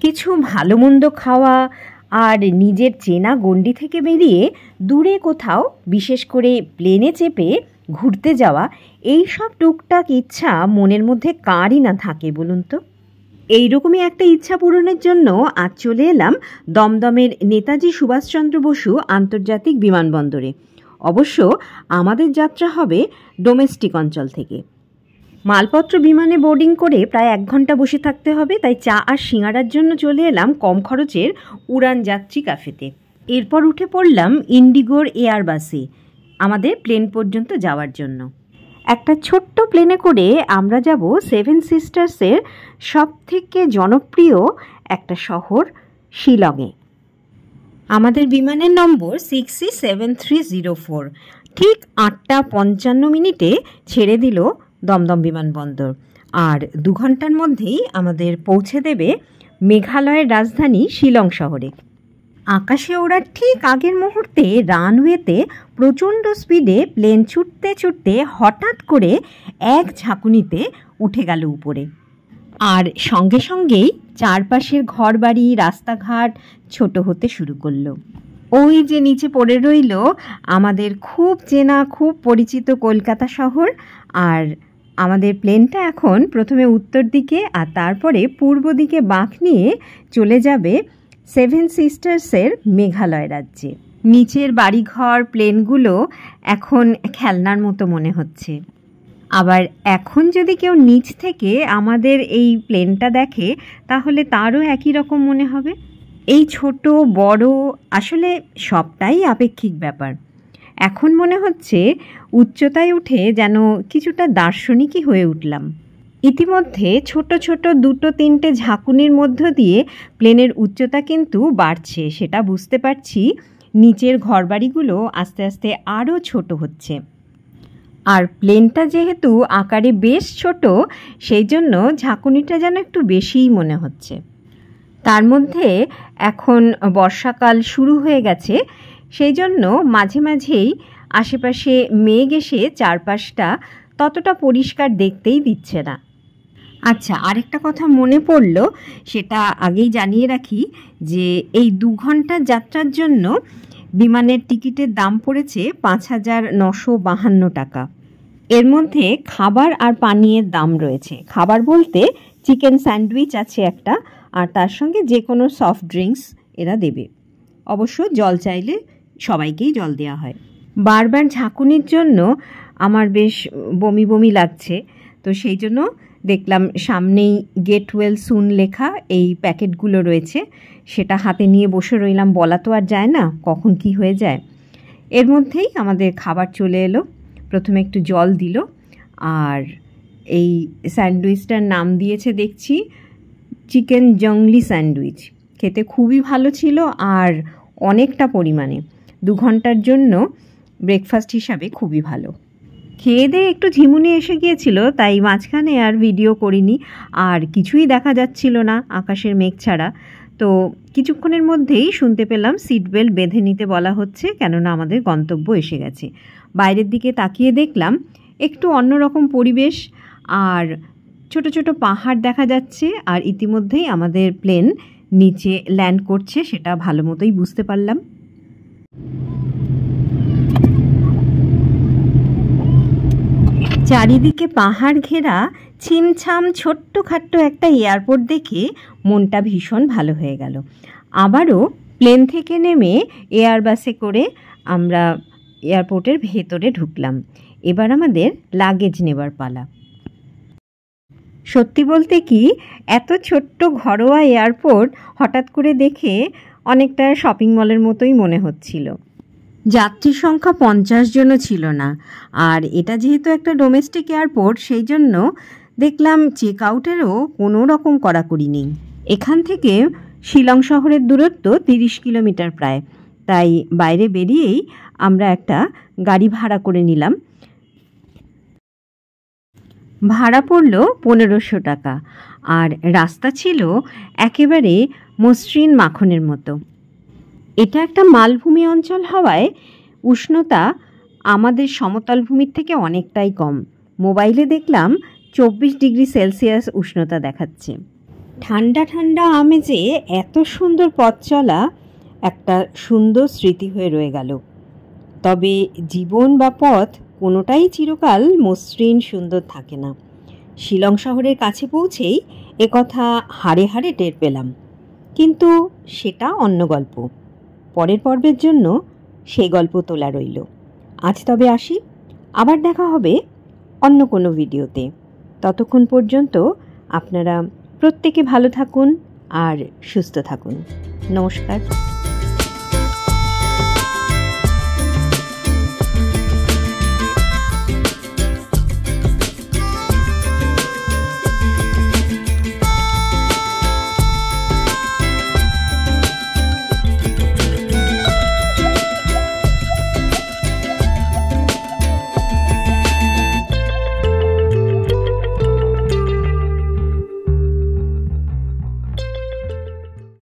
কিছু ভালো মন্দ খাওয়া আর নিজের চেনা গণ্ডি থেকে বেরিয়ে দূরে কোথাও, বিশেষ করে প্লেনে চেপে ঘুরতে যাওয়া, এই সব টুকটাক ইচ্ছা মনের মধ্যে কারই না থাকে বলুন তো। এইরকমই একটা ইচ্ছা পূরণের জন্য আজ চলে এলাম দমদমের নেতাজি সুভাষচন্দ্র বসু আন্তর্জাতিক বিমানবন্দরে। অবশ্য আমাদের যাত্রা হবে ডোমেস্টিক অঞ্চল থেকে। মালপত্র বিমানে বোর্ডিং করে প্রায় 1 ঘন্টা বসে থাকতে হবে, তাই চা আর সিঙাড়ার জন্য চলে এলাম কম খরচের উড়ান যাত্রী ক্যাফেতে। এরপর উঠে পড়লাম ইন্ডিগোর এয়ার বাসে আমাদের প্লেন পর্যন্ত যাওয়ার জন্য। একটা ছোট্ট প্লেনে করে আমরা যাব 7 সিস্টার্সের সবথেকে জনপ্রিয় একটা শহর শিলংয়ে। আমাদের বিমানের নম্বর 6C7304। ঠিক 8:55 ছেড়ে দিল দমদম বিমানবন্দর, আর 2 ঘন্টার মধ্যেই আমাদের পৌঁছে দেবে মেঘালয়ের রাজধানী শিলং শহরে। আকাশে ওড়ার ঠিক আগের মুহূর্তে রানওয়েতে প্রচণ্ড স্পিডে প্লেন ছুটতে ছুটতে হঠাৎ করে এক ঝাঁকুনিতে উঠে গেল উপরে, আর সঙ্গে সঙ্গেই চারপাশের ঘরবাড়ি রাস্তাঘাট ছোট হতে শুরু করলো। ওই যে নিচে পড়ে রইল আমাদের খুব চেনা খুব পরিচিত কলকাতা শহর। আর আমাদের প্লেনটা এখন প্রথমে উত্তর দিকে আর তারপরে পূর্ব দিকে বাঁক নিয়ে চলে যাবে 7 সিস্টার্সের মেঘালয় রাজ্যে। নিচের বাড়িঘর প্লেনগুলো এখন খেলনার মতো মনে হচ্ছে। আবার এখন যদি কেউ নিচ থেকে আমাদের এই প্লেনটা দেখে তাহলে তারও একই রকম মনে হবে। এই ছোট বড় আসলে সবটাই আপেক্ষিক ব্যাপার। এখন মনে হচ্ছে উচ্চতায় উঠে যেন কিছুটা দার্শনিকই হয়ে উঠলাম। ইতিমধ্যে ছোট ছোট 2-3টে ঝাঁকুনির মধ্য দিয়ে প্লেনের উচ্চতা কিন্তু বাড়ছে, সেটা বুঝতে পারছি। নিচের ঘরবাড়িগুলো আস্তে আস্তে আরও ছোট হচ্ছে, আর প্লেনটা যেহেতু আকারে বেশ ছোট সেই জন্য ঝাঁকুনিটা যেন একটু বেশিই মনে হচ্ছে। তার মধ্যে এখন বর্ষাকাল শুরু হয়ে গেছে, সেই জন্য মাঝে মাঝেই আশেপাশে মেঘ এসে চারপাশটা ততটা পরিষ্কার দেখতেই দিচ্ছে না। আচ্ছা, আরেকটা কথা মনে পড়ল, সেটা আগেই জানিয়ে রাখি যে এই 2 ঘন্টার যাত্রার জন্য বিমানের টিকিটের দাম পড়েছে 5,952 টাকা। এর মধ্যে খাবার আর পানীয়ের দাম রয়েছে। খাবার বলতে চিকেন স্যান্ডউইচ আছে একটা, আর তার সঙ্গে যে কোনো সফট ড্রিঙ্কস এরা দেবে। অবশ্য জল চাইলে সবাইকেই জল দেওয়া হয়। বারবার ঝাঁকুনির জন্য আমার বেশ বমি বমি লাগছে, তো সেই জন্য দেখলাম সামনেই গেট ওয়েল সুন লেখা এই প্যাকেটগুলো রয়েছে, সেটা হাতে নিয়ে বসে রইলাম। বলা তো আর যায় না কখন কি হয়ে যায়। এর মধ্যেই আমাদের খাবার চলে এলো। প্রথমে একটু জল দিল, আর এই স্যান্ডউইচটার নাম দিয়েছে দেখছি চিকেন জংলি স্যান্ডউইচ। খেতে খুবই ভালো ছিল আর অনেকটা পরিমাণে। 2 ঘন্টার জন্য ব্রেকফাস্ট হিসাবে খুবই ভালো। খেয়ে দিয়ে একটু ঝিমুনি এসে গিয়েছিল, তাই মাঝখানে আর ভিডিও করিনি। আর কিছুই দেখা যাচ্ছিল না আকাশের মেঘ ছাড়া। তো কিছুক্ষণের মধ্যেই শুনতে পেলাম সিট বেল্ট বেঁধে নিতে বলা হচ্ছে, কেননা আমাদের গন্তব্য এসে গেছে। বাইরের দিকে তাকিয়ে দেখলাম একটু অন্যরকম পরিবেশ, আর ছোট ছোট পাহাড় দেখা যাচ্ছে। আর ইতিমধ্যেই আমাদের প্লেন নিচে ল্যান্ড করছে, সেটা ভালো মতোই বুঝতে পারলাম। চারিদিকে পাহাড় ঘেরা ছিমছাম ছোট্টখাট্ট একটা এয়ারপোর্ট দেখে মনটা ভীষণ ভালো হয়ে গেল। আবারও প্লেন থেকে নেমে এয়ার বাসে করে আমরা এয়ারপোর্টের ভেতরে ঢুকলাম। এবার আমাদের লাগেজ নেবার পালা। সত্যি বলতে কি, এত ছোট্ট ঘরোয়া এয়ারপোর্ট হঠাৎ করে দেখে অনেকটা শপিং মলের মতোই মনে হচ্ছিল। যাত্রীর সংখ্যা 50 জনও ছিল না, আর এটা যেহেতু একটা ডোমেস্টিক এয়ারপোর্ট সেই জন্য দেখলাম চেক আউটেরও কোনো রকম কড়াকড়ি নেই। এখান থেকে শিলং শহরের দূরত্ব 30 কিলোমিটার প্রায়, তাই বাইরে বেরিয়েই আমরা একটা গাড়ি ভাড়া করে নিলাম। ভাড়া পড়ল 1500 টাকা, আর রাস্তা ছিল একেবারে মসৃণ মাখনের মতো। এটা একটা মালভূমি অঞ্চল হওয়ায় উষ্ণতা আমাদের সমতল ভূমির থেকে অনেকটাই কম। মোবাইলে দেখলাম 24 ডিগ্রি সেলসিয়াস উষ্ণতা দেখাচ্ছে। ঠান্ডা ঠান্ডা আমেজে এত সুন্দর পথ চলা একটা সুন্দর স্মৃতি হয়ে রয়ে গেল। তবে জীবন বা পথ কোনোটাই চিরকাল মসৃণ সুন্দর থাকে না। শিলং শহরের কাছে পৌঁছেই একথা হাড়ে হাড়ে টের পেলাম, কিন্তু সেটা অন্য গল্প। পরের পর্বের জন্য সেই গল্প তোলা রইল। আজ তবে আসি, আবার দেখা হবে অন্য কোনো ভিডিওতে। ততক্ষণ পর্যন্ত আপনারা প্রত্যেকে ভালো থাকুন আর সুস্থ থাকুন। নমস্কার।